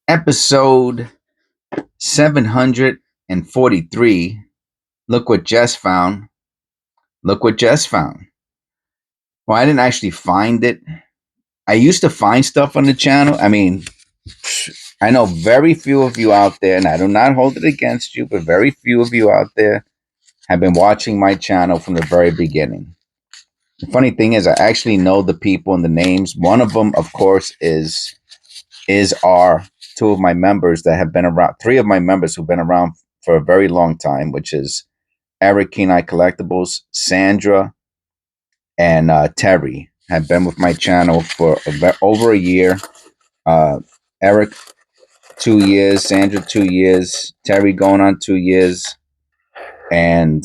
Episode 743. Look what Jess found. Look what Jess found. Well, I didn't actually find it. I used to find stuff on the channel. I mean, I know very few of you out there, and I do not hold it against you, but very few of you out there have been watching my channel from the very beginning. The funny thing is, I actually know the people and the names. One of them, of course, is our two of my members that have been around, three of my members who've been around for a very long time, which is Eric Kenai Collectibles, Sandra, and Terry have been with my channel for over a year. Eric, 2 years, Sandra, 2 years, Terry going on 2 years. And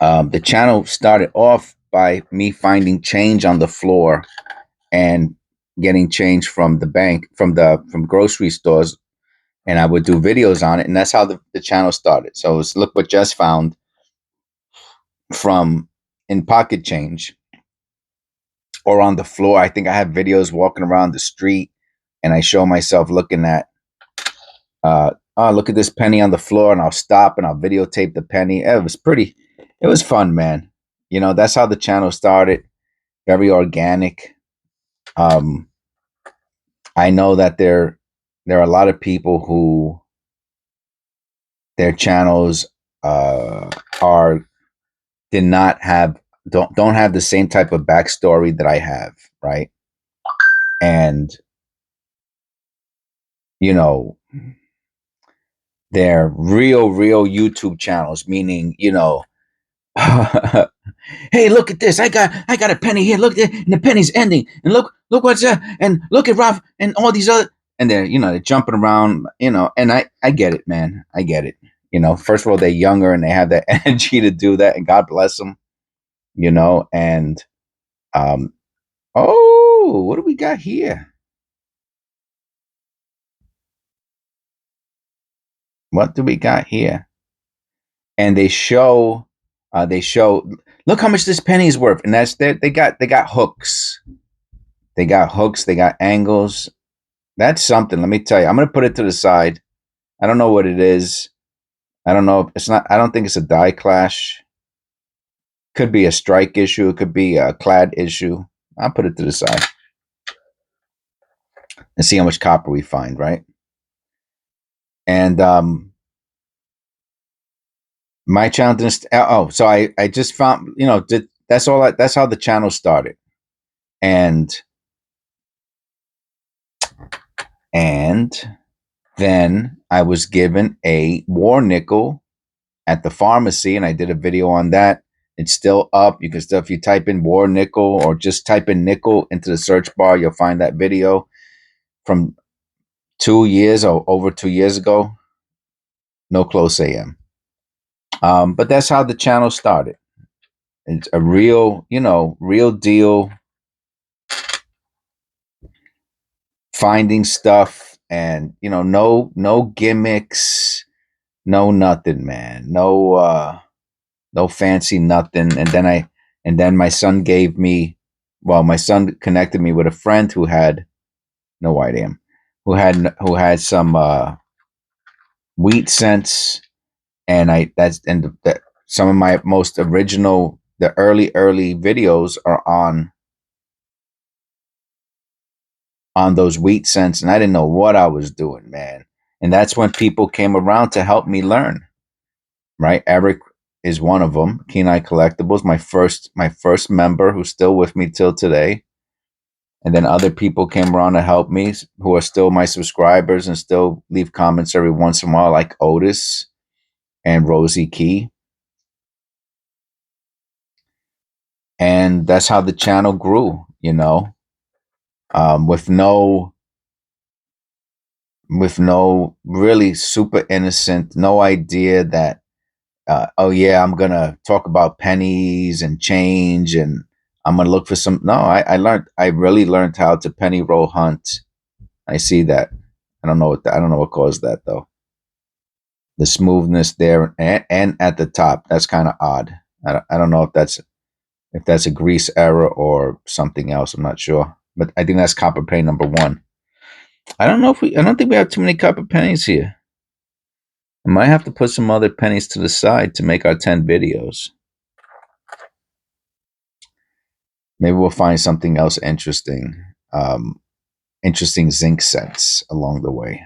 the channel started off by me finding change on the floor and getting change from the bank, from grocery stores, and I would do videos on it, and that's how the channel started. So it's Look What Jess Found from in pocket change or on the floor. I think I have videos walking around the street, and I show myself looking at, oh, look at this penny on the floor, and I'll stop and I'll videotape the penny. It was fun, man. You know, that's how the channel started. Very organic. I know that there are a lot of people who their channels are did not have don't have the same type of backstory that I have, right? And you know, they're real YouTube channels, meaning, hey, look at this. I got a penny here. Look at it, and the penny's ending. And look what's that, and look at Ralph and all these other, and they're jumping around, and I get it, man. I get it. First of all, they're younger and they have that energy to do that, and God bless them, and oh, what do we got here? What do we got here? And they show, look how much this penny is worth, and that's they got hooks. They got hooks. They got angles. That's something. Let me tell you. I'm gonna put it to the side. I don't know what it is. I don't know. It's not. I don't think it's a die clash. Could be a strike issue. It could be a clad issue. I'll put it to the side and see how much copper we find. Right. And my channel didn't. So I just found. That's all. That's how the channel started. And then I was given a war nickel at the pharmacy, and I did a video on that. It's still up. You can still, if you type in war nickel or just type in nickel into the search bar, you'll find that video from 2 years or over 2 years ago. No close AM. But that's how the channel started. It's a real deal finding stuff, and no gimmicks, no nothing, man. No fancy nothing. And then my son my son connected me with a friend who had no idea, who had some wheat cents, and some of my most original, the early videos are on those wheat cents, and I didn't know what I was doing, man. And that's when people came around to help me learn. Right, Eric is one of them. Kenai Collectibles, my first member, who's still with me till today. And then other people came around to help me, who are still my subscribers and still leave comments every once in a while, like Otis and Rosie Key. And that's how the channel grew, with no really super innocent, no idea that oh yeah, I'm gonna talk about pennies and change, and I'm gonna look for some. No, I really learned how to penny roll hunt. I see that. I don't know what caused that though. The smoothness there and at the top, that's kind of odd. I don't know if that's a grease error or something else. I'm not sure, but I think that's copper pay number one. I don't think we have too many copper pennies here. I might have to put some other pennies to the side to make our 10 videos. Maybe we'll find something else interesting. Interesting zinc sets along the way.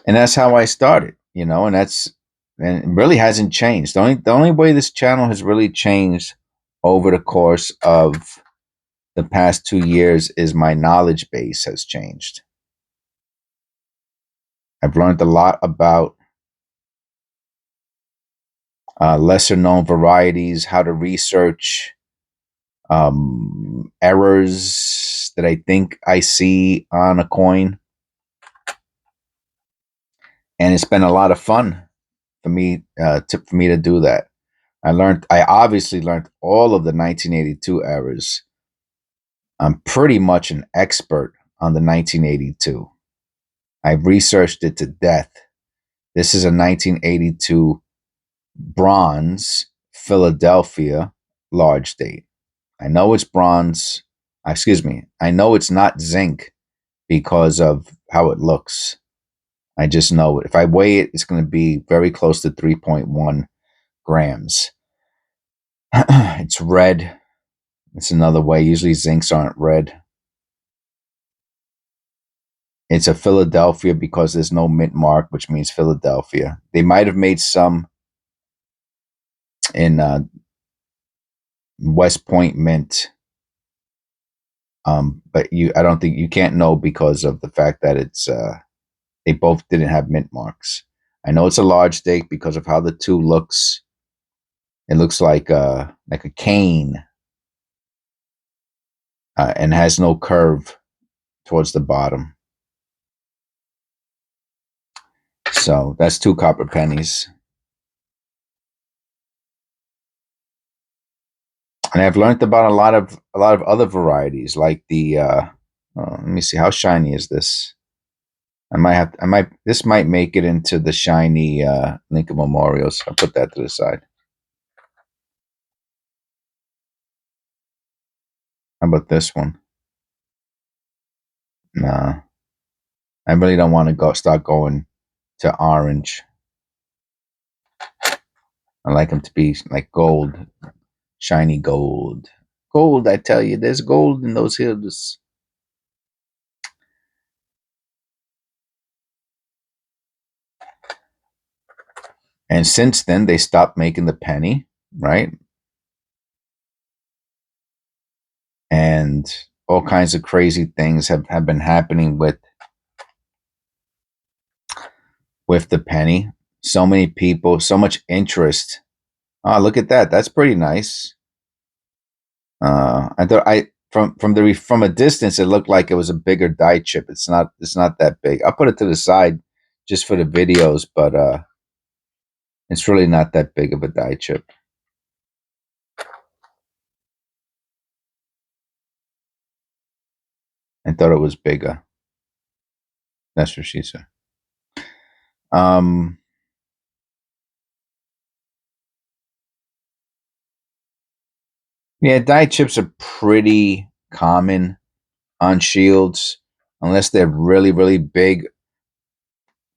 And that's how I started, and it really hasn't changed. The only way this channel has really changed over the course of the past 2 years is my knowledge base has changed. I've learned a lot about lesser known varieties, how to research errors that I think I see on a coin. And it's been a lot of fun for me to do that. I obviously learned all of the 1982 errors. I'm pretty much an expert on the 1982. I've researched it to death. This is a 1982 bronze Philadelphia large date. I know it's bronze. Excuse me. I know it's not zinc because of how it looks. I just know it. If I weigh it, it's going to be very close to 3.1 grams. It's red. It's another way. Usually zincs aren't red. It's a Philadelphia because there's no mint mark, which means Philadelphia. They might have made some in West Point mint, but I don't think you can't know because of the fact that they both didn't have mint marks. I know it's a large date because of how the two looks. It looks like a cane, and has no curve towards the bottom. So that's 2 copper pennies. And I've learned about a lot of other varieties, like the let me see, how shiny is this? This might make it into the shiny Lincoln Memorials. I'll put that to the side. How about this one? Nah, I really don't want to start going to orange. I like them to be like gold, shiny gold. Gold, I tell you, there's gold in those hills. And since then, they stopped making the penny, right? And all kinds of crazy things have been happening with the penny. So many people, so much interest. Oh, look at that. That's pretty nice. I thought from a distance it looked like it was a bigger die chip. It's not that big. I'll put it to the side just for the videos, but it's really not that big of a die chip. I thought it was bigger. That's what she said. Yeah, die chips are pretty common on shields, unless they're really, really big.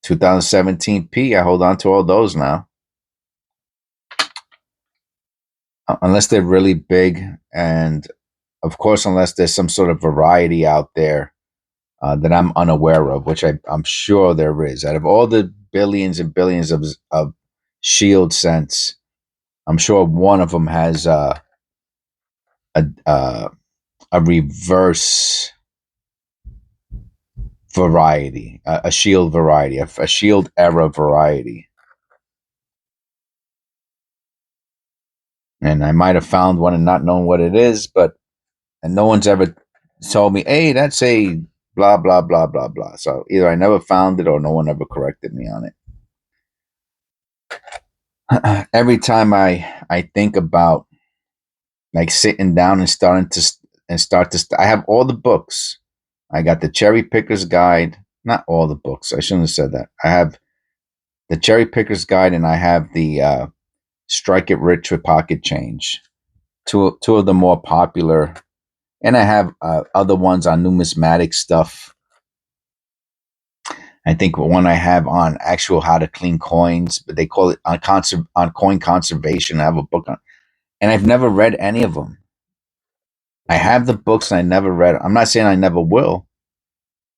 2017 P, I hold on to all those now. Unless they're really big, and of course, unless there's some sort of variety out there that I'm unaware of, which I'm sure there is. Out of all the billions and billions of shield scents, I'm sure one of them has a reverse variety, a shield variety, a shield era variety. And I might have found one and not known what it is, and no one's ever told me, hey, that's a blah, blah, blah, blah, blah. So either I never found it or no one ever corrected me on it. Every time I think about like sitting down and I have all the books. I got the Cherry Picker's Guide, not all the books. I shouldn't have said that. I have the Cherry Picker's Guide and I have the Strike It Rich with Pocket Change. Two of the more popular And I have other ones on numismatic stuff. I think one I have on actual how to clean coins, but they call it on coin conservation. I have a book on, and I've never read any of them. I have the books and I never read. I'm not saying I never will,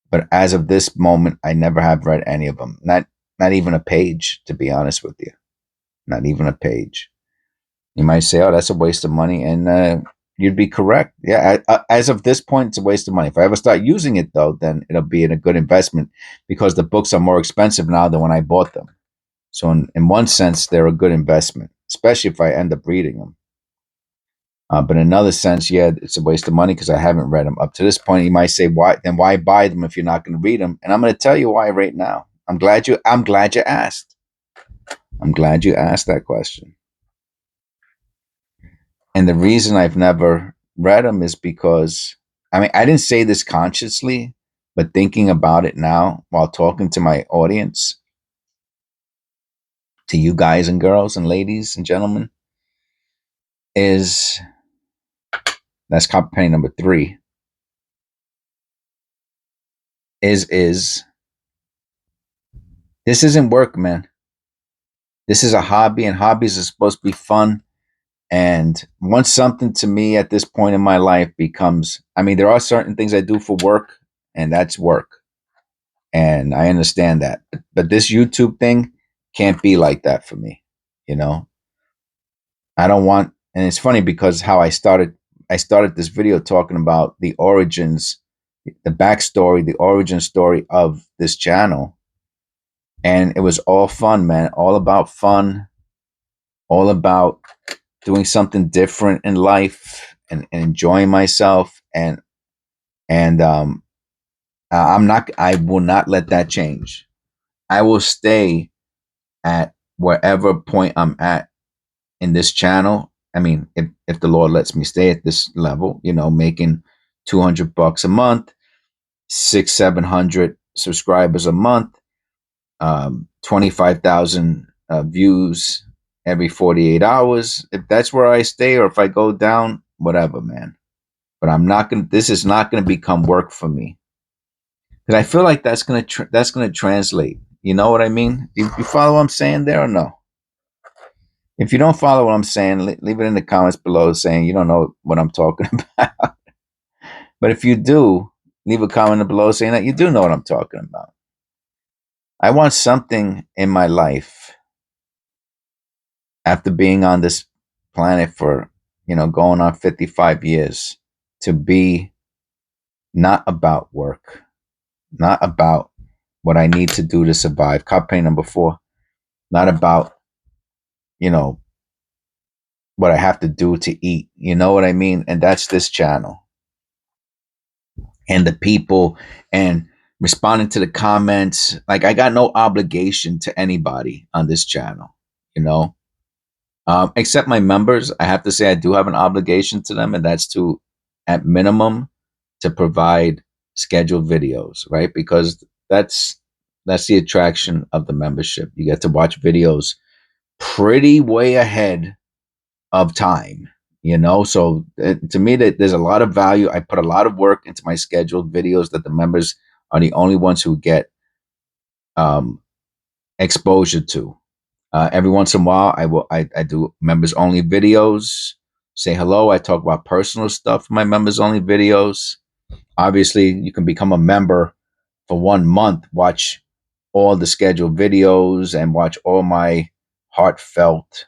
but as of this moment, I never have read any of them. Not even a page, to be honest with you. Not even a page. You might say, "Oh, that's a waste of money," and you'd be correct. Yeah, as of this point, it's a waste of money. If I ever start using it, though, then it'll be in a good investment because the books are more expensive now than when I bought them. So, in one sense, they're a good investment, especially if I end up reading them. But in another sense, yeah, it's a waste of money because I haven't read them up to this point. You might say, "Why? Then why buy them if you're not going to read them?" And I'm going to tell you why right now. I'm glad you asked. I'm glad you asked that question. And the reason I've never read them is because, I mean, I didn't say this consciously, but thinking about it now while talking to my audience, to you guys and girls and ladies and gentlemen, is that's company number 3. Is this isn't work, man. This is a hobby, and hobbies are supposed to be fun. And once something to me at this point in my life becomes, I mean, there are certain things I do for work, and that's work. And I understand that. But this YouTube thing can't be like that for me. You know, I don't want, and it's funny because how I started this video talking about the origins, the backstory, the origin story of this channel. And it was all fun, man, all about fun, all about doing something different in life and enjoying myself. And I will not let that change. I will stay at wherever point I'm at in this channel. I mean, if the Lord lets me stay at this level, you know, making $200 a month, 700 subscribers a month, 25,000 views every 48 hours. If that's where I stay, or if I go down, whatever, man. But I'm not gonna. This is not gonna become work for me, because I feel like that's gonna translate. You know what I mean? You follow what I'm saying there or no? If you don't follow what I'm saying, leave it in the comments below saying you don't know what I'm talking about. But if you do, leave a comment below saying that you do know what I'm talking about. I want something in my life after being on this planet for, you know, going on 55 years to be not about work, not about what I need to do to survive. Campaign number 4, not about, you know, what I have to do to eat. You know what I mean? And that's this channel and the people and responding to the comments. Like, I got no obligation to anybody on this channel, you know, except my members. I have to say I do have an obligation to them, and that's to, at minimum, to provide scheduled videos, right? Because that's the attraction of the membership. You get to watch videos pretty way ahead of time, you know. So to me, that there's a lot of value. I put a lot of work into my scheduled videos that the members are the only ones who get um, exposure to. Every once in a while, I do members only videos. Say hello. I talk about personal stuff in my members only videos. Obviously, you can become a member for 1 month, watch all the scheduled videos, and watch all my heartfelt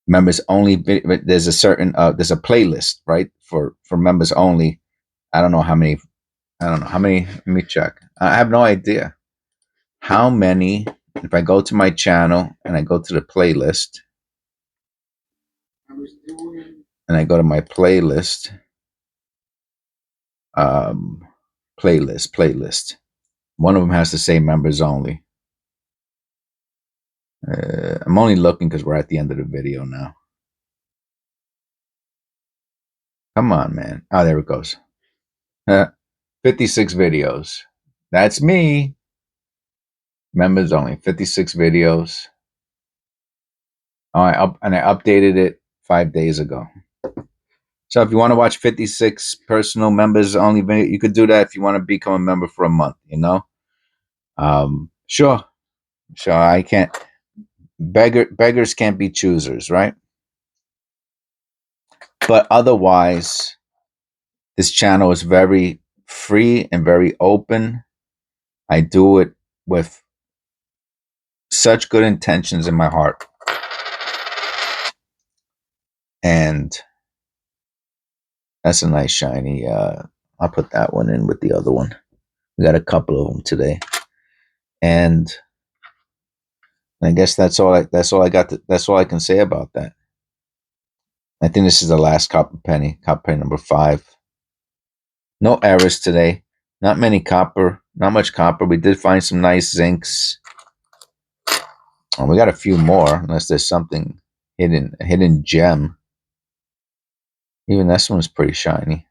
members only. There's a certain there's a playlist, right, for members only. I don't know how many. I don't know how many. Let me check. I have no idea how many. If I go to my channel and I go to the playlist and I go to my playlist, um, playlist. One of them has to say members only. I'm only looking because we're at the end of the video now. Come on, man. Oh, there it goes. 56 videos. That's me. Members only. 56 videos. Oh, and I updated it 5 days ago. So if you want to watch 56 personal members only video, you could do that if you want to become a member for a month, you know? Sure. Sure. I can't beggars can't be choosers, right? But otherwise, this channel is very free and very open. I do it with such good intentions in my heart. And that's a nice shiny. I'll put that one in with the other one. We got a couple of them today. And I guess that's all I got that's all I can say about that. I think this is the last copper penny number 5. No errors today. Not many copper, not much copper. We did find some nice zincs. Oh, we got a few more, unless there's something hidden, a hidden gem. Even this one's pretty shiny.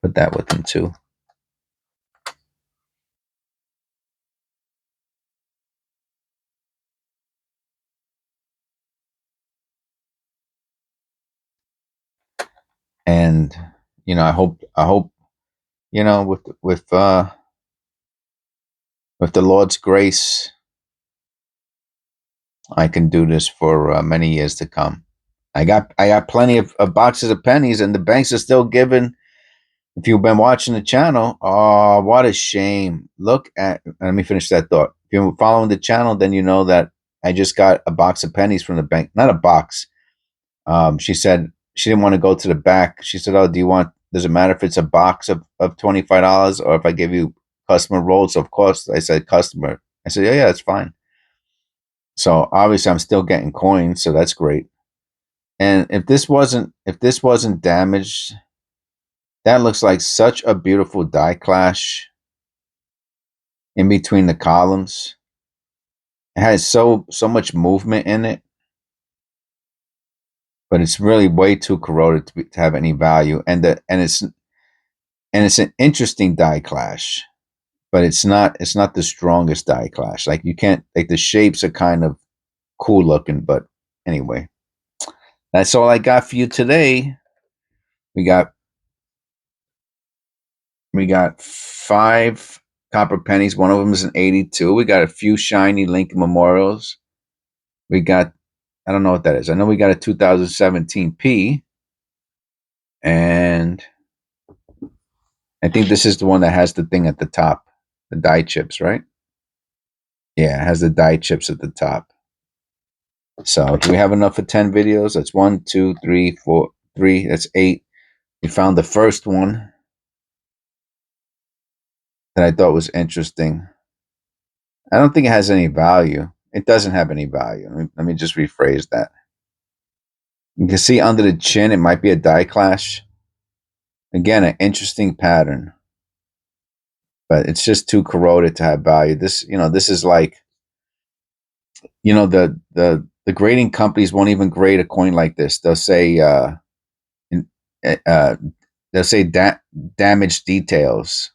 Put that with them too. And I hope with the Lord's grace, I can do this for many years to come. I got plenty of boxes of pennies, and the banks are still giving. If you've been watching the channel, oh, what a shame! Let me finish that thought. If you're following the channel, then you know that I just got a box of pennies from the bank. Not a box. She said she didn't want to go to the back. She said, "Oh, does it matter if it's a box of $25 or if I give you customer rolls?" So of course, I said customer. I said, yeah, it's fine. So obviously, I'm still getting coins, so that's great. And if this wasn't damaged, that looks like such a beautiful die clash in between the columns. It has so much movement in it, but it's really way too corroded to have any value. And it's an interesting die clash, but it's not the strongest die clash. Like, you can't, like, the shapes are kind of cool looking, but anyway, that's all I got for you today. We got 5 copper pennies. One of them is an 82. We got a few shiny Lincoln Memorials. We got, I don't know what that is. I know we got a 2017 P. And I think this is the one that has the thing at the top, the die chips, right? Yeah, it has the die chips at the top. So do we have enough for 10 videos? That's 1, 2, 3, 4, 3. That's 8. We found the first one that I thought was interesting. I don't think it has any value. It doesn't have any value. Let me just rephrase that. You can see under the chin, it might be a die clash. Again, an interesting pattern, but it's just too corroded to have value. This is like, the grading companies won't even grade a coin like this. They'll say, in, uh, damage details.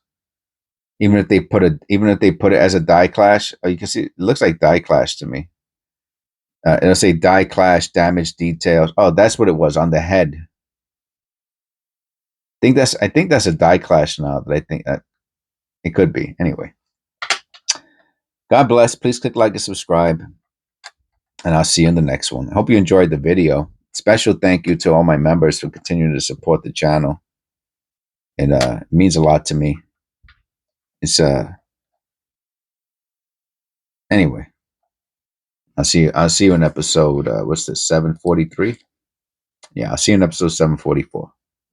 Even if they put it as a die clash, you can see it looks like die clash to me. It'll say die clash damage details. Oh, that's what it was on the head. I think that's a die clash now. That I think that it could be. Anyway, God bless. Please click like and subscribe, and I'll see you in the next one. I hope you enjoyed the video. Special thank you to all my members for continuing to support the channel. It means a lot to me. It's anyway. I'll see you in episode what's this, 743? Yeah, I'll see you in episode 744.